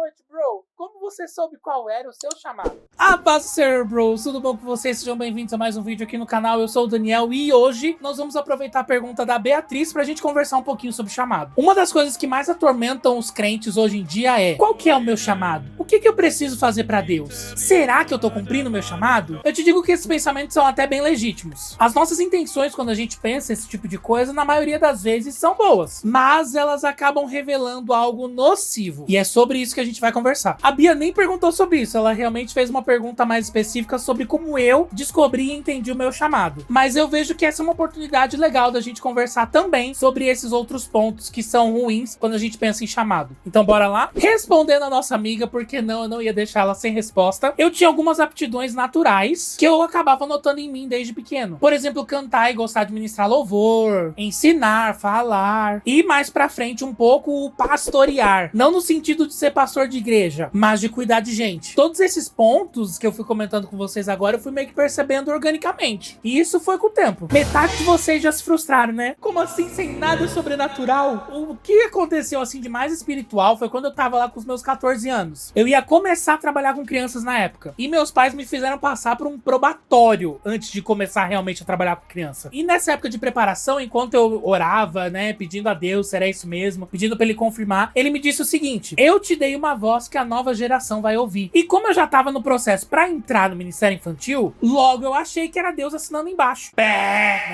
noite, bro. Como você soube qual era o seu chamado? A paz do Senhor, bro. Tudo bom com vocês? Sejam bem-vindos a mais um vídeo aqui no canal. Eu sou o Daniel e hoje nós vamos aproveitar a pergunta da Beatriz pra gente conversar um pouquinho sobre chamado. Uma das coisas que mais atormentam os crentes hoje em dia é: qual que é o meu chamado? O que eu preciso fazer pra Deus? Será que eu tô cumprindo o meu chamado? Eu te digo que esses pensamentos são até bem legítimos. As nossas intenções quando a gente pensa esse tipo de coisa, na maioria das vezes, são boas. Mas elas acabam revelando algo nocivo. E é sobre isso que a gente vai conversar. A Bia nem perguntou sobre isso. Ela realmente fez uma pergunta mais específica sobre como eu descobri e entendi o meu chamado. Mas eu vejo que essa é uma oportunidade legal da gente conversar também sobre esses outros pontos que são ruins quando a gente pensa em chamado. Então bora lá? Respondendo a nossa amiga, porque não, eu não ia deixar ela sem resposta. Eu tinha algumas aptidões naturais que eu acabava notando em mim desde pequeno. Por exemplo, cantar e gostar de ministrar louvor, ensinar, falar e mais pra frente um pouco pastorear. Não no sentido de ser pastor de igreja, mas de cuidar de gente. Todos esses pontos que eu fui comentando com vocês agora, eu fui meio que percebendo organicamente. E isso foi com o tempo. Metade de vocês já se frustraram, né? Como assim, sem nada sobrenatural? O que aconteceu assim de mais espiritual foi quando eu tava lá com os meus 14 anos. Eu ia começar a trabalhar com crianças na época. E meus pais me fizeram passar por um probatório antes de começar realmente a trabalhar com criança. E nessa época de preparação, enquanto eu orava, né, pedindo a Deus se era isso mesmo, pedindo pra ele confirmar, ele me disse o seguinte: eu te dei uma voz que a nova geração vai ouvir. E como eu já tava no processo pra entrar no Ministério Infantil, logo eu achei que era Deus assinando embaixo.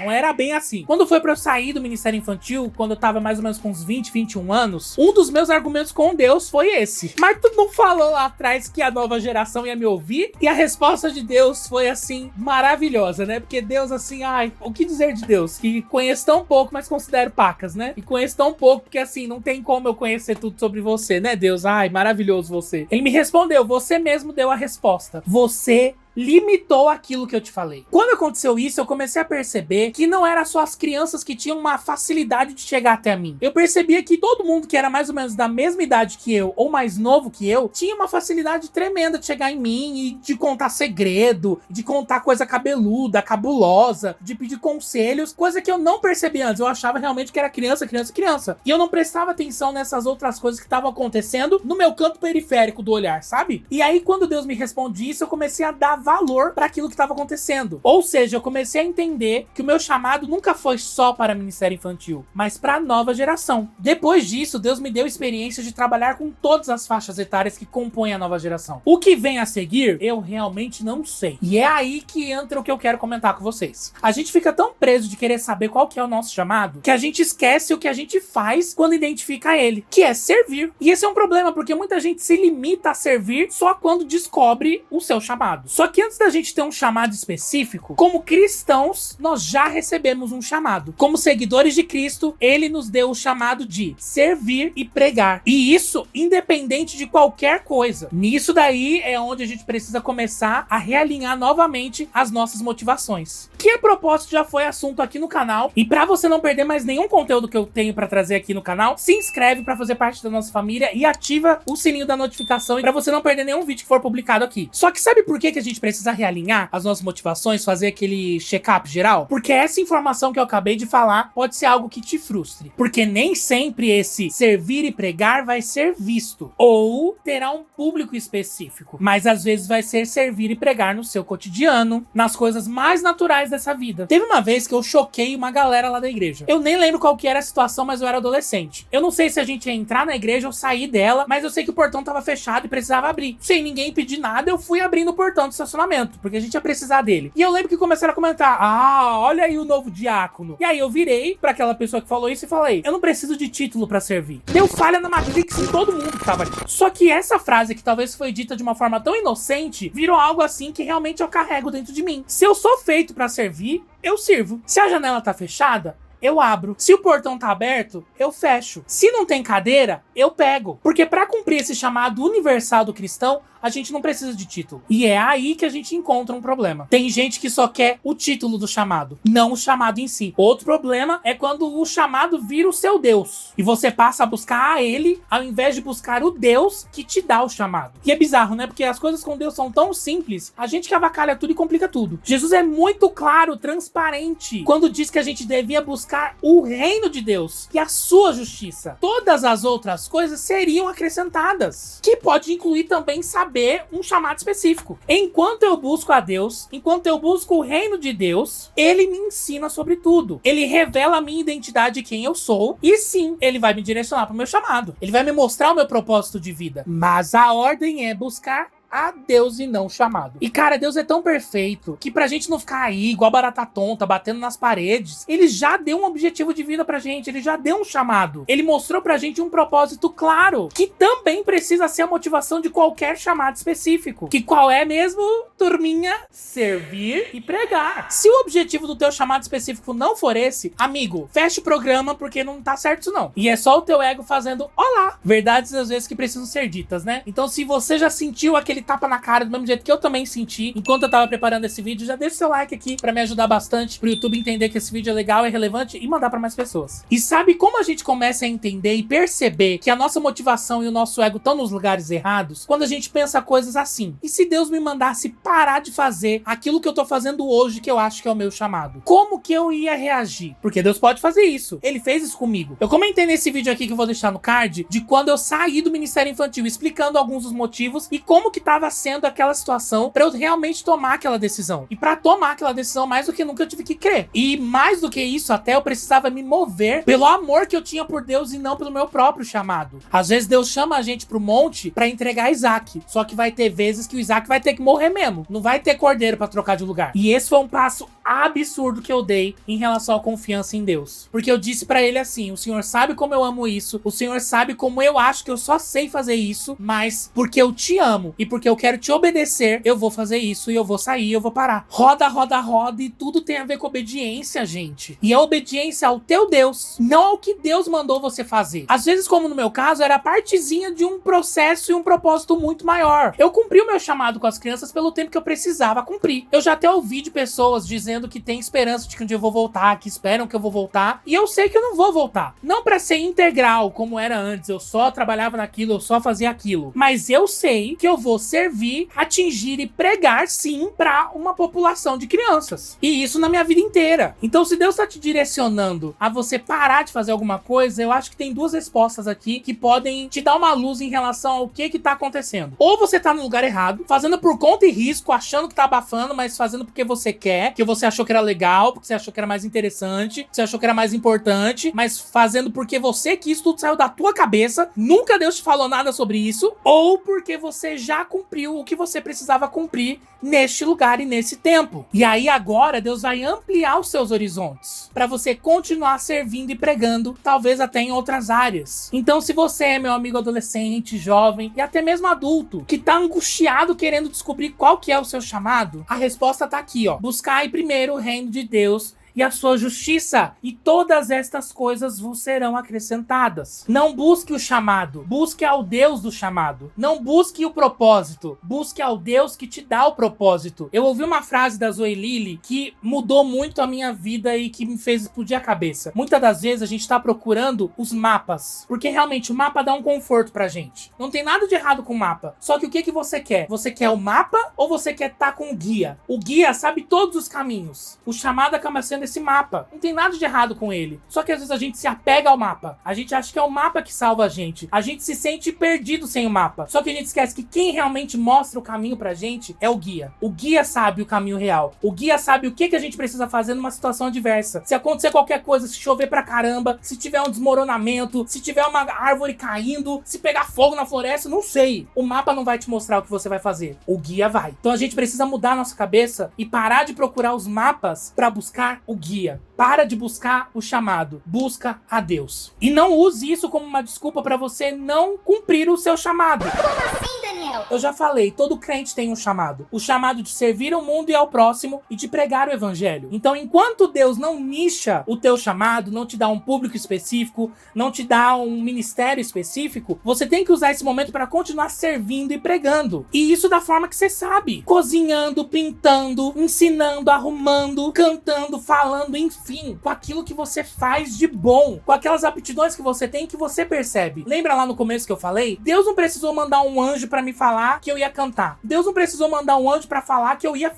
Não era bem assim. Quando foi pra eu sair do Ministério Infantil, quando eu tava mais ou menos com uns 20, 21 anos, um dos meus argumentos com Deus foi esse: mas tu não falou lá atrás que a nova geração ia me ouvir? E a resposta de Deus foi assim, maravilhosa, né? Porque Deus assim, ai, o que dizer de Deus? Que conheço tão pouco, mas considero pacas, né? E conheço tão pouco porque assim, não tem como eu conhecer tudo sobre você, né, Deus? Ai, maravilhoso você. Ele me respondeu: você mesmo deu a resposta. Você limitou aquilo que eu te falei. Quando aconteceu isso, eu comecei a perceber que não era só as crianças que tinham uma facilidade de chegar até mim. Eu percebia que todo mundo que era mais ou menos da mesma idade que eu, ou mais novo que eu, tinha uma facilidade tremenda de chegar em mim e de contar segredo, de contar coisa cabeluda, cabulosa, de pedir conselhos, coisa que eu não percebia antes. Eu achava realmente que era criança. E eu não prestava atenção nessas outras coisas que estavam acontecendo no meu canto periférico do olhar, sabe? E aí, quando Deus me responde isso, eu comecei a dar valor para aquilo que estava acontecendo. Ou seja, eu comecei a entender que o meu chamado nunca foi só para Ministério Infantil, mas para a nova geração. Depois disso, Deus me deu experiência de trabalhar com todas as faixas etárias que compõem a nova geração. O que vem a seguir, eu realmente não sei. E é aí que entra o que eu quero comentar com vocês. A gente fica tão preso de querer saber qual que é o nosso chamado, que a gente esquece o que a gente faz quando identifica ele, que é servir. E esse é um problema, porque muita gente se limita a servir só quando descobre o seu chamado. Só que antes da gente ter um chamado específico, como cristãos, nós já recebemos um chamado. Como seguidores de Cristo, ele nos deu o chamado de servir e pregar. E isso independente de qualquer coisa. Nisso daí é onde a gente precisa começar a realinhar novamente as nossas motivações. Que a propósito já foi assunto aqui no canal. E para você não perder mais nenhum conteúdo que eu tenho para trazer aqui no canal, se inscreve para fazer parte da nossa família e ativa o sininho da notificação para você não perder nenhum vídeo que for publicado aqui. Só que sabe por que a gente precisa realinhar as nossas motivações, fazer aquele check-up geral? Porque essa informação que eu acabei de falar pode ser algo que te frustre. Porque nem sempre esse servir e pregar vai ser visto. Ou terá um público específico. Mas às vezes vai ser servir e pregar no seu cotidiano, nas coisas mais naturais dessa vida. Teve uma vez que eu choquei uma galera lá da igreja. Eu nem lembro qual que era a situação, mas eu era adolescente. Eu não sei se a gente ia entrar na igreja ou sair dela, mas eu sei que o portão tava fechado e precisava abrir. Sem ninguém pedir nada, eu fui abrindo o portão do estacionamento, porque a gente ia precisar dele. E eu lembro que começaram a comentar: ah, olha aí o novo diácono. E aí eu virei pra aquela pessoa que falou isso e falei: eu não preciso de título pra servir. Deu falha na Matrix em todo mundo que tava ali. Só que essa frase, que talvez foi dita de uma forma tão inocente, virou algo assim que realmente eu carrego dentro de mim. Se eu sou feito pra servir, eu sirvo. Se a janela tá fechada, eu abro. Se o portão tá aberto, eu fecho. Se não tem cadeira, eu pego. Porque para cumprir esse chamado universal do cristão, a gente não precisa de título. E é aí que a gente encontra um problema. Tem gente que só quer o título do chamado, não o chamado em si. Outro problema é quando o chamado vira o seu Deus. E você passa a buscar a ele, ao invés de buscar o Deus que te dá o chamado. E é bizarro, né? Porque as coisas com Deus são tão simples, a gente que avacalha tudo e complica tudo. Jesus é muito claro, transparente, quando diz que a gente devia buscar buscar o reino de Deus e a sua justiça. Todas as outras coisas seriam acrescentadas, que pode incluir também saber um chamado específico. Enquanto eu busco a Deus, enquanto eu busco o reino de Deus, ele me ensina sobre tudo. Ele revela a minha identidade, quem eu sou, e sim, ele vai me direcionar para o meu chamado. Ele vai me mostrar o meu propósito de vida. Mas a ordem é buscar a Deus e não o chamado. E cara, Deus é tão perfeito que pra gente não ficar aí igual barata tonta, batendo nas paredes, ele já deu um objetivo de vida pra gente, ele já deu um chamado. Ele mostrou pra gente um propósito claro, que também precisa ser a motivação de qualquer chamado específico. Que qual é mesmo, turminha? Servir e pregar. Se o objetivo do teu chamado específico não for esse, amigo, fecha o programa porque não tá certo isso não. E é só o teu ego fazendo olá. Verdades às vezes que precisam ser ditas, né? Então se você já sentiu aquele tapa na cara do mesmo jeito que eu também senti enquanto eu tava preparando esse vídeo, já deixa seu like aqui pra me ajudar bastante pro YouTube entender que esse vídeo é legal, é relevante e mandar pra mais pessoas. E sabe como a gente começa a entender e perceber que a nossa motivação e o nosso ego estão nos lugares errados? Quando a gente pensa coisas assim: e se Deus me mandasse parar de fazer aquilo que eu tô fazendo hoje, que eu acho que é o meu chamado? Como que eu ia reagir? Porque Deus pode fazer isso. Ele fez isso comigo. Eu comentei nesse vídeo aqui que eu vou deixar no card de quando eu saí do Ministério Infantil, explicando alguns dos motivos e como que estava sendo aquela situação para eu realmente tomar aquela decisão. E para tomar aquela decisão, mais do que nunca, eu tive que crer. E mais do que isso, até eu precisava me mover pelo amor que eu tinha por Deus e não pelo meu próprio chamado. Às vezes Deus chama a gente pro monte para entregar Isaac. Só que vai ter vezes que o Isaac vai ter que morrer mesmo. Não vai ter cordeiro para trocar de lugar. E esse foi um passo absurdo que eu dei em relação à confiança em Deus. Porque eu disse para ele assim: o Senhor sabe como eu amo isso, o Senhor sabe como eu acho que eu só sei fazer isso, mas porque eu te amo e porque eu quero te obedecer, eu vou fazer isso e eu vou sair, eu vou parar. Roda, roda, roda, e tudo tem a ver com obediência, gente. E a obediência ao teu Deus, não ao que Deus mandou você fazer. Às vezes, como no meu caso, era partezinha de um processo e um propósito muito maior. Eu cumpri o meu chamado com as crianças pelo tempo que eu precisava cumprir. Eu já até ouvi de pessoas dizendo que tem esperança de que um dia eu vou voltar, que esperam que eu vou voltar, e eu sei que eu não vou voltar. Não pra ser integral, como era antes, eu só trabalhava naquilo, eu só fazia aquilo. Mas eu sei que eu vou servir, atingir e pregar, sim, pra uma população de crianças. E isso na minha vida inteira. Então, se Deus tá te direcionando a você parar de fazer alguma coisa, eu acho que tem duas respostas aqui que podem te dar uma luz em relação ao que tá acontecendo. Ou você tá no lugar errado, fazendo por conta e risco, achando que tá abafando, mas fazendo porque você quer, que você achou que era legal, porque você achou que era mais interessante, você achou que era mais importante, mas fazendo porque você quis, tudo saiu da tua cabeça, nunca Deus te falou nada sobre isso, ou porque você já cumpriu o que você precisava cumprir neste lugar e nesse tempo. E aí agora Deus vai ampliar os seus horizontes para você continuar servindo e pregando, talvez até em outras áreas. Então, se você é meu amigo adolescente, jovem e até mesmo adulto, que tá angustiado querendo descobrir qual que é o seu chamado, a resposta tá aqui, ó. Buscai primeiro o reino de Deus e a sua justiça, e todas estas coisas vos serão acrescentadas. Não busque o chamado, busque ao Deus do chamado. Não busque o propósito, busque ao Deus que te dá o propósito. Eu ouvi uma frase da Zoe Lilly que mudou muito a minha vida e que me fez explodir a cabeça. Muitas das vezes a gente tá procurando os mapas, porque realmente o mapa dá um conforto pra gente. Não tem nada de errado com o mapa, só que o que você quer? Você quer o mapa ou você quer estar com o guia? O guia sabe todos os caminhos. O chamado acaba sendo esse mapa. Não tem nada de errado com ele. Só que às vezes a gente se apega ao mapa. A gente acha que é o mapa que salva a gente. A gente se sente perdido sem o mapa. Só que a gente esquece que quem realmente mostra o caminho pra gente é o guia. O guia sabe o caminho real. O guia sabe o que a gente precisa fazer numa situação adversa. Se acontecer qualquer coisa, se chover pra caramba, se tiver um desmoronamento, se tiver uma árvore caindo, se pegar fogo na floresta, não sei. O mapa não vai te mostrar o que você vai fazer. O guia vai. Então a gente precisa mudar a nossa cabeça e parar de procurar os mapas pra buscar o guia. Para de buscar o chamado. Busca a Deus. E não use isso como uma desculpa para você não cumprir o seu chamado. Como assim, Daniel? Eu já falei, todo crente tem um chamado. O chamado de servir ao mundo e ao próximo e de pregar o evangelho. Então, enquanto Deus não nicha o teu chamado, não te dá um público específico, não te dá um ministério específico, você tem que usar esse momento para continuar servindo e pregando. E isso da forma que você sabe. Cozinhando, pintando, ensinando, arrumando, cantando, falando, enfim, com aquilo que você faz de bom, com aquelas aptidões que você tem que você percebe. Lembra lá no começo que eu falei? Deus não precisou mandar um anjo pra me falar que eu ia cantar. Deus não precisou mandar um anjo pra falar que eu ia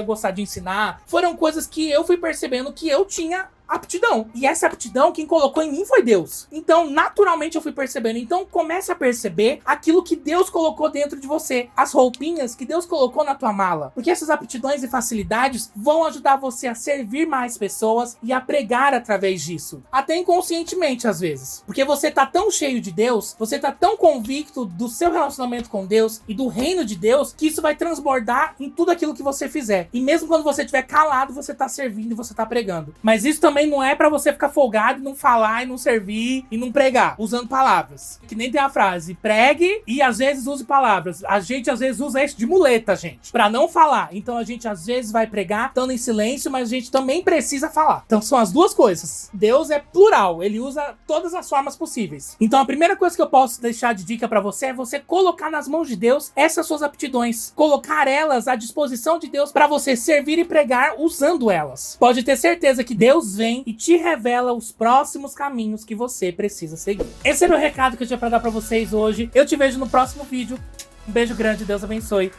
gostar de ensinar. Foram coisas que eu fui percebendo que eu tinha aptidão. E essa aptidão, quem colocou em mim foi Deus. Então, naturalmente, eu fui percebendo. Então, comece a perceber aquilo que Deus colocou dentro de você. As roupinhas que Deus colocou na tua mala. Porque essas aptidões e facilidades vão ajudar você a servir mais pessoas e a pregar através disso. Até inconscientemente, às vezes. Porque você tá tão cheio de Deus, você tá tão convicto do seu relacionamento com Deus e do reino de Deus, que isso vai transbordar em tudo aquilo que você fizer. E mesmo quando você estiver calado, você tá servindo e você tá pregando. Mas isso também não é pra você ficar folgado e não falar e não servir e não pregar, usando palavras. Que nem tem a frase, pregue e às vezes use palavras. A gente às vezes usa isso de muleta, gente, pra não falar. Então a gente às vezes vai pregar, estando em silêncio, mas a gente também precisa falar. Então são as duas coisas. Deus é plural, ele usa todas as formas possíveis. Então a primeira coisa que eu posso deixar de dica pra você é você colocar nas mãos de Deus essas suas aptidões. Colocar elas à disposição de Deus pra você servir e pregar usando elas. Pode ter certeza que Deus vem e te revela os próximos caminhos que você precisa seguir. Esse era o recado que eu tinha pra dar pra vocês hoje. Eu te vejo no próximo vídeo. Um beijo grande, Deus abençoe.